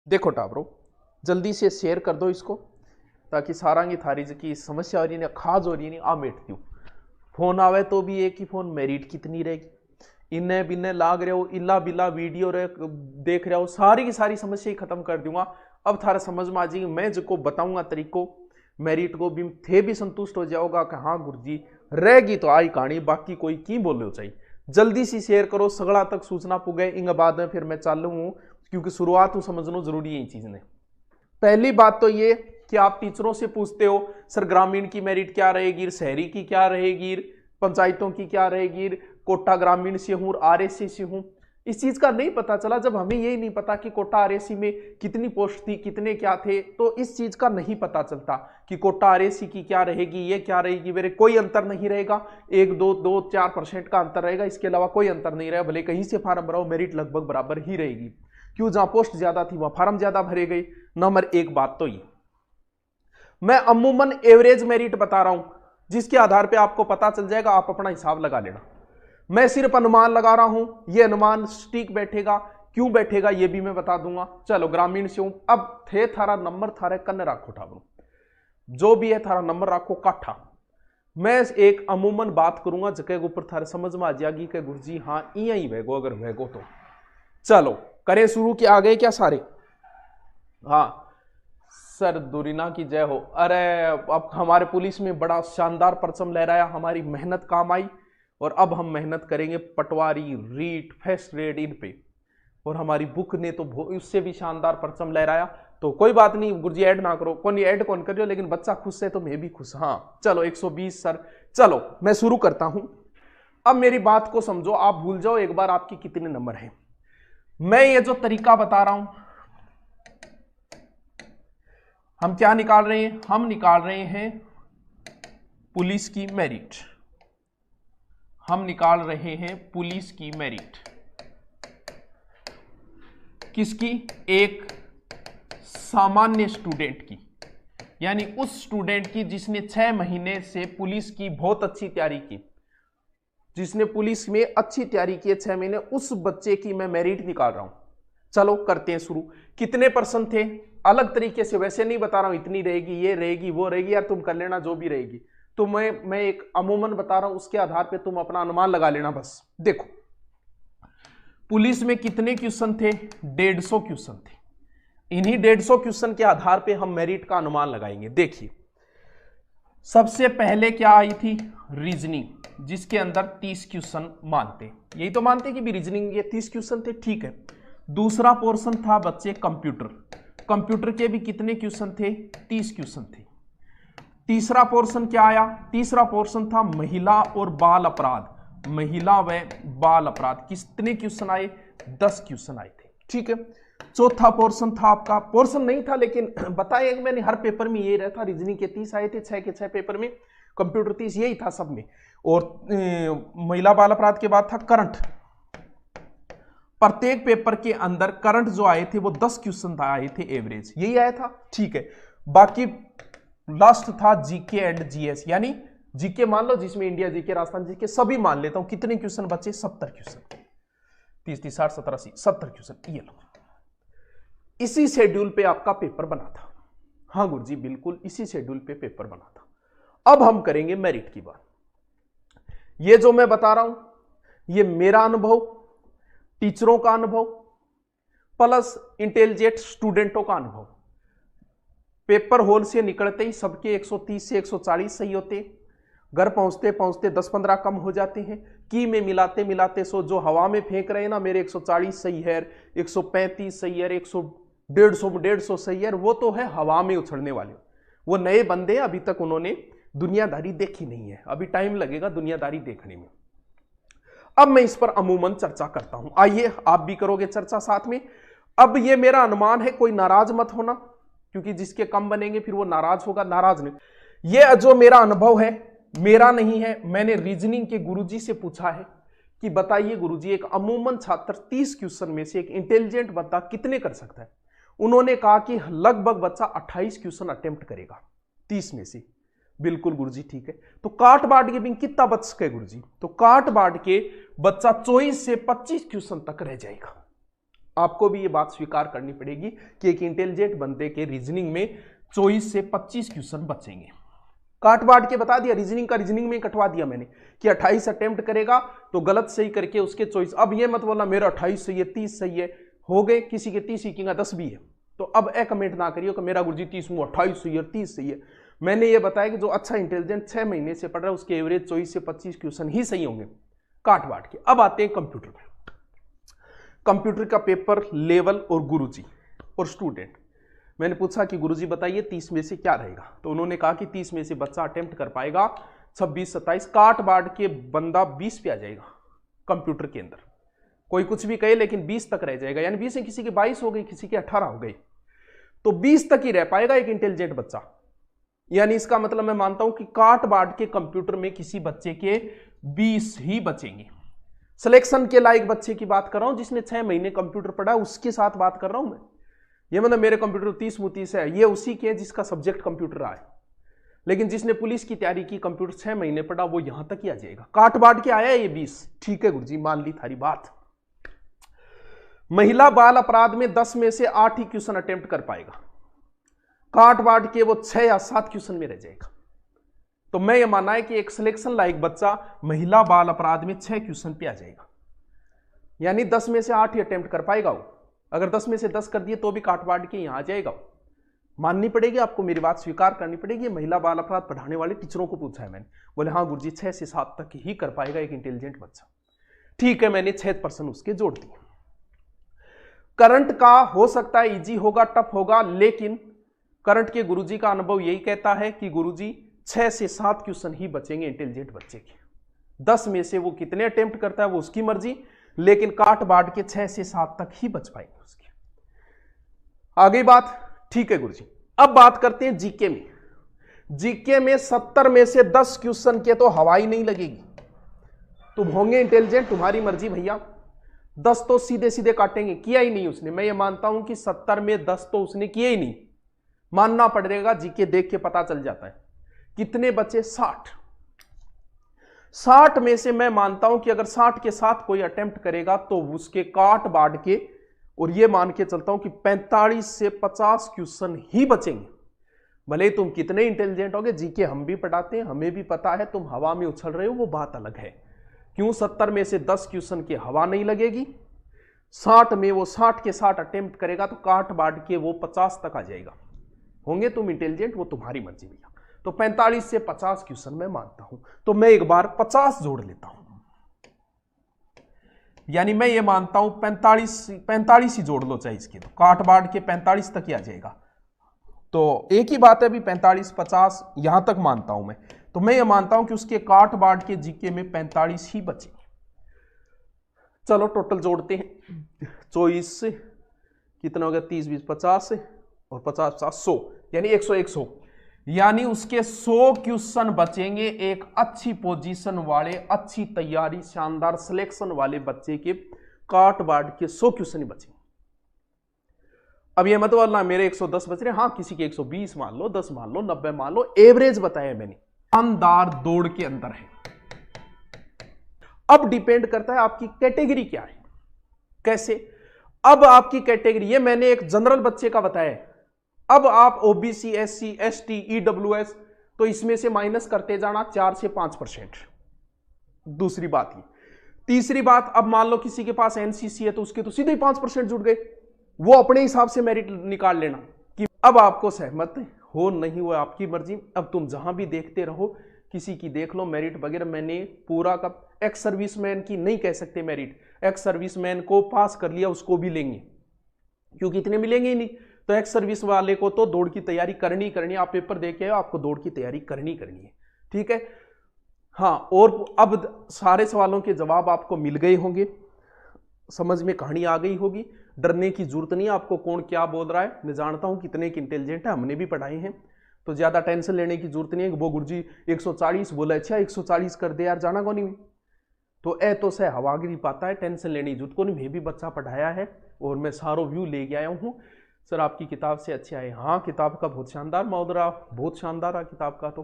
देखो टाबरो, जल्दी से शेयर कर दो इसको ताकि सारांगी थारी की समस्या हो रही है खाज हो रही है आ मेट दू। फोन आवे तो भी एक ही फोन, मेरिट कितनी रहेगी, इन्हें बिन्ने लाग रहे हो, इला बिला वीडियो देख रहे हो, सारी की सारी समस्या ही खत्म कर दूंगा। अब थारा समझ में आ जाएगी, मैं जो बताऊंगा तरीको मेरिट को भी थे भी संतुष्ट हो जाओगा कि हाँ गुरुजी रहेगी तो आई कहानी, बाकी कोई की बोलो चाहिए। जल्दी से शेयर करो, सगड़ा तक सूचना पुगे, इंग बाद में फिर मैं चालू हूं क्योंकि शुरुआत समझना जरूरी है। चीज ने पहली बात तो ये कि आप टीचरों से पूछते हो सर ग्रामीण की मेरिट क्या रहेगी, शहरी की क्या रहेगी, पंचायतों की क्या रहेगी, कोटा ग्रामीण से हूं, आरएससी से हूं। इस चीज का नहीं पता चला, जब हमें यही नहीं पता कि कोटा आरएससी में कितनी पोस्ट थी, कितने क्या थे, तो इस चीज का नहीं पता चलता कि कोटा आरएससी की क्या रहेगी, ये क्या रहेगी, मेरे कोई अंतर नहीं रहेगा, 1-2-4% का अंतर रहेगा, इसके अलावा कोई अंतर नहीं रहेगा। भले कहीं से फार्म भराओ मेरिट लगभग बराबर ही रहेगी। क्यों? जहां पोस्ट ज्यादा थी वहां फार्म ज्यादा भरे गए। नंबर एक बात तो ये, मैं अमूमन एवरेज मेरिट बता रहा हूं जिसके आधार पे आपको पता चल जाएगा, आप अपना हिसाब लगा लेना। मैं सिर्फ अनुमान लगा रहा हूं, ये अनुमान सटीक बैठेगा, क्यों बैठेगा ये भी मैं बता दूंगा। चलो ग्रामीण से हूं, अब थे थारा नंबर थारे कन्न राखो ठाबरू, जो भी है थारा नंबर राखो काठा। मैं एक अमूमन बात करूंगा जगह के ऊपर थारे समझ में आ जाएगी कि गुरुजी हाँ इया ही वेगो, अगर वेगो तो चलो करें शुरू। कि आ गए क्या सारे? हाँ सर दुरीना की जय हो। अरे अब हमारे पुलिस में बड़ा शानदार परचम लहराया, हमारी मेहनत काम आई और अब हम मेहनत करेंगे पटवारी, रीट, फर्स्ट ग्रेड इन पे। और हमारी बुक ने तो उससे भी शानदार परचम लहराया। तो कोई बात नहीं गुरुजी ऐड ना करो, कौन ऐड कौन कर रहे हो, लेकिन बच्चा खुश है तो मैं भी खुश। हाँ चलो 120 सर। चलो मैं शुरू करता हूं। अब मेरी बात को समझो, आप भूल जाओ एक बार आपकी कितने नंबर है। मैं ये जो तरीका बता रहा हूं, हम क्या निकाल रहे हैं? हम निकाल रहे हैं पुलिस की मेरिट। हम निकाल रहे हैं पुलिस की मेरिट। किसकी? एक सामान्य स्टूडेंट की, यानी उस स्टूडेंट की जिसने 6 महीने से पुलिस की बहुत अच्छी तैयारी की, जिसने पुलिस में अच्छी तैयारी की है 6 महीने, उस बच्चे की मैं मेरिट निकाल रहा हूं। चलो करते हैं शुरू। कितने परसेंट थे? अलग तरीके से, वैसे नहीं बता रहा हूं इतनी रहेगी, ये रहेगी, वो रहेगी, यार तुम कर लेना जो भी रहेगी। तो मैं एक अमूमन बता रहा हूं, उसके आधार पे तुम अपना अनुमान लगा लेना बस। देखो पुलिस में कितने क्वेश्चन थे? 150 क्वेश्चन थे। इन्हीं 150 क्वेश्चन के आधार पे हम मेरिट का अनुमान लगाएंगे। देखिए सबसे पहले क्या आई थी? रीजनिंग, जिसके अंदर 30 क्वेश्चन मानते, यही तो मानते कि भी रीजनिंग ये 30 क्वेश्चन थे, ठीक है। दूसरा पोर्शन था बच्चे कंप्यूटर, कंप्यूटर के भी कितने क्वेश्चन थे? 30 क्वेश्चन थे। तीसरा पोर्शन क्या आया? तीसरा पोर्शन था महिला और बाल अपराध, महिला व बाल अपराध, कितने क्वेश्चन आए? 10 क्वेश्चन आए थे, ठीक है। चौथा पोर्शन था आपका, पोर्शन नहीं था लेकिन बताया मैंने, हर पेपर में यही रहता, रीजनिंग के 30 आए थे, 6 के 6 पेपर में, कंप्यूटर 30, यही था सब में। और महिला बाल अपराध के बाद था करंट। प्रत्येक पेपर के अंदर करंट जो आए थे वो 10 क्वेश्चन आए थे एवरेज, यही आया था, ठीक है। बाकी लास्ट था जीके एंड जीएस, यानी जीके मान लो जिसमें इंडिया जीके, राजस्थान जीके सभी मान लेता हूं। कितने क्वेश्चन बचे? 70 क्वेश्चन, 30, 60, 70, 80, 70 क्वेश्चन। ये लो, इसी शेड्यूल पे आपका पेपर बना था। हाँ गुरुजी बिल्कुल इसी शेड्यूल पे पेपर बना था। अब हम करेंगे मेरिट की बात। ये जो मैं बता रहा हूं ये मेरा अनुभव, टीचरों का अनुभव प्लस इंटेलिजेंट स्टूडेंटों का अनुभव। पेपर हॉल से निकलते ही सबके 130 से 140 सही होते, घर पहुंचते पहुंचते 10-15 कम हो जाते हैं। की में मिलाते मिलाते सो जो हवा में फेंक रहे हैं ना, मेरे 140 सही है, 135 सही है, 150 सही है, वो तो है हवा में उछड़ने वाले। वो नए बंदे अभी तक उन्होंने दुनियादारी देखी नहीं है, अभी टाइम लगेगा दुनियादारी देखने में। अब मैं इस पर अमूमन चर्चा करता हूं, आइए आप भी करोगे चर्चा साथ में। अब ये मेरा अनुमान है, कोई नाराज मत होना, क्योंकि जिसके कम बनेंगे फिर वो नाराज होगा, नाराज नहीं। ये जो मेरा अनुभव है मेरा नहीं है, मैंने रीजनिंग के गुरुजी से पूछा है कि बताइए गुरुजी एक अमूमन छात्र 30 क्वेश्चन में से एक इंटेलिजेंट बच्चा कितने कर सकता है? उन्होंने कहा कि लगभग बच्चा 28 क्वेश्चन अटेम्प्ट करेगा 30 में से। बिल्कुल गुरुजी ठीक है, तो काट बांट के भी कितना बच सके गुरुजी? तो काट बांट के बच्चा 24 से 25 क्वेश्चन तक रह जाएगा। आपको भी ये बात स्वीकार करनी पड़ेगी कि एक इंटेलिजेंट बंदे के रीजनिंग में 24 से 25 क्वेश्चन बचेंगे। काट बांट के बता दिया, रीजनिंग का रीजनिंग में कटवा दिया मैंने कि 28 अटेम्प्ट करेगा तो गलत सही करके उसके 24। अब ये मत बोलना मेरा 28 सही है 30 सही है, हो गए किसी के 30 की 10 भी है, तो अब कमेंट ना करिए कि मेरा गुरुजी 30 में 28 सही है 30 सही है। मैंने ये बताया कि जो अच्छा इंटेलिजेंट 6 महीने से पढ़ रहा है उसके एवरेज 24 से 25 क्वेश्चन ही सही होंगे काट बांट के। अब आते हैं कंप्यूटर पे। कंप्यूटर का पेपर लेवल और गुरुजी और स्टूडेंट। मैंने पूछा कि गुरुजी बताइए 30 में से क्या रहेगा, तो उन्होंने कहा कि 30 में से बच्चा अटेम्प्ट कर पाएगा 26 27, काट बांट के बंदा 20 पे आ जाएगा कंप्यूटर के अंदर। कोई कुछ भी कहे लेकिन 20 तक रह जाएगा, यानी 20 में किसी के 22 हो गई किसी के 18 हो गई, तो 20 तक ही रह पाएगा एक इंटेलिजेंट बच्चा। यानी इसका मतलब मैं मानता हूं कि काट बांट के कंप्यूटर में किसी बच्चे के 20 ही बचेंगे। सिलेक्शन के लायक बच्चे की बात कर रहा हूं जिसने 6 महीने कंप्यूटर पढ़ा, उसके साथ बात कर रहा हूं मैं। ये मतलब मेरे कंप्यूटर 30 मुतीस है, ये उसी के जिसका सब्जेक्ट कंप्यूटर रहा है, लेकिन जिसने पुलिस की तैयारी की कंप्यूटर 6 महीने पढ़ा वो यहां तक ही आ जाएगा। काट बांट के आया ये 20, ठीक है गुरुजी मान ली थारी बात। महिला बाल अपराध में 10 में से 8 ही क्वेश्चन अटेम्प्ट कर पाएगा, काट बांट के वो 6 या 7 क्वेश्चन में रह जाएगा। तो मैं ये मानना है कि एक सिलेक्शन लायक बच्चा महिला बाल अपराध में 6 क्वेश्चन पे आ जाएगा, यानी 10 में से 8 ही अटेम्प्ट कर पाएगा वो। अगर 10 में से 10 कर दिए तो भी काट बांट के यहां आ जाएगा। माननी पड़ेगी आपको, मेरी बात स्वीकार करनी पड़ेगी। महिला बाल अपराध पढ़ाने वाले टीचरों को पूछा है मैंने, बोले हाँ गुरुजी 6 से 7 तक ही कर पाएगा एक इंटेलिजेंट बच्चा। ठीक है, मैंने 6% उसके जोड़ दिए। करंट का हो सकता है इजी होगा टफ होगा, लेकिन करंट के गुरुजी का अनुभव यही कहता है कि गुरुजी 6 से 7 क्वेश्चन ही बचेंगे इंटेलिजेंट बच्चे के। 10 में से वो कितने अटेम्प्ट करता है वो उसकी मर्जी, लेकिन काट बांट के 6 से 7 तक ही बच पाएंगे उसके। आगे बात, ठीक है गुरुजी। अब बात करते हैं जीके में। जीके में 70 में से 10 क्वेश्चन के तो हवा ही नहीं लगेगी। तुम होंगे इंटेलिजेंट, तुम्हारी मर्जी भैया। 10 तो सीधे सीधे काटेंगे, किया ही नहीं उसने। मैं ये मानता हूं कि 70 में 10 तो उसने किए ही नहीं। मानना पड़ेगा, जीके देख के पता चल जाता है। कितने बचे? 60। 60 में से मैं मानता हूं कि अगर 60 के साथ कोई अटेम्प्ट करेगा तो उसके काट बांट के, और ये मान के चलता हूं कि 45 से 50 क्वेश्चन ही बचेंगे। भले तुम कितने इंटेलिजेंट होगे, जीके हम भी पढ़ाते हैं, हमें भी पता है, तुम हवा में उछल रहे हो वो बात अलग है। क्यों 70 में से 10 क्वेश्चन की हवा नहीं लगेगी, 60 में वो 60 के 60 अटेम्प्ट करेगा तो काट बांट के वो 50 तक आ जाएगा। होंगे तुम इंटेलिजेंट, वो तुम्हारी मर्जी भैया। तो 45 से 50 क्वेश्चन मैं मानता हूं, तो मैं एक बार 50 जोड़ लेता हूं, यानी मैं ये मानता हूं 45 ही जोड़ लो चाहे इसके, तो काट बांट के 45 तक ही आ जाएगा। तो एक ही बात है अभी 45 50 यहां तक मानता हूं मैं। तो मैं ये मानता हूं कि उसके काट बांट के जीके में 45 ही बचे। चलो टोटल जोड़ते हैं, 24 से कितना हो गया, 30 20 50 से और 50 50 100, यानी 100 यानी उसके 100 क्वेश्चन बचेंगे एक अच्छी पोजीशन वाले, अच्छी तैयारी, शानदार सिलेक्शन वाले बच्चे के काट बांट के 100 क्वेश्चन ही बचेंगे। अब ये मतलब ना मेरे 110 बच रहे, हाँ किसी के 120 मान लो, 10 मान लो, 90 मान लो, एवरेज बताया मैंने, शानदार दौड़ के अंदर है। अब डिपेंड करता है आपकी कैटेगरी क्या है, कैसे। अब आपकी कैटेगरी, ये मैंने एक जनरल बच्चे का बताया है। अब आप ओबीसी एससी एसटी ईडब्ल्यूएस, तो इसमें से माइनस करते जाना 4 से 5%। दूसरी बात ये, तीसरी बात, अब मान लो किसी के पास एनसीसी है तो उसके तो सीधे ही 5% जुड़ गए, वो अपने हिसाब से मेरिट निकाल लेना कि अब आपको सहमत हो नहीं हो आपकी मर्जी। अब तुम जहां भी देखते रहो, किसी की देख लो मेरिट वगैरह, मैंने पूरा का एक्स सर्विसमैन की नहीं कह सकते मेरिट, एक्स सर्विसमैन को पास कर लिया उसको भी लेंगे, क्योंकि इतने मिलेंगे ही नहीं। तो एक्स सर्विस वाले को तो दौड़ की तैयारी करनी है, आप पेपर दे के आए, आपको दौड़ की तैयारी करनी है, ठीक है। हाँ, और अब सारे सवालों के जवाब आपको मिल गए होंगे, समझ में कहानी आ गई होगी, डरने की जरूरत नहीं, आपको कौन क्या बोल रहा है मैं जानता हूं कितने की इंटेलिजेंट है, हमने भी पढ़ाए हैं, तो ज्यादा टेंशन लेने की जरूरत नहीं है। वो गुरुजी 140 बोला, अच्छा 140 कर दे यार, जाना कौन नहीं, तो तो सह हवागिरी पाता है, टेंशन लेने की जरूरत को नहीं। मैं भी बच्चा पढ़ाया है और मैं सारो व्यू ले गया हूँ। सर आपकी किताब से अच्छे आए, हाँ किताब का बहुत शानदार महोदरा, बहुत शानदार है किताब का। तो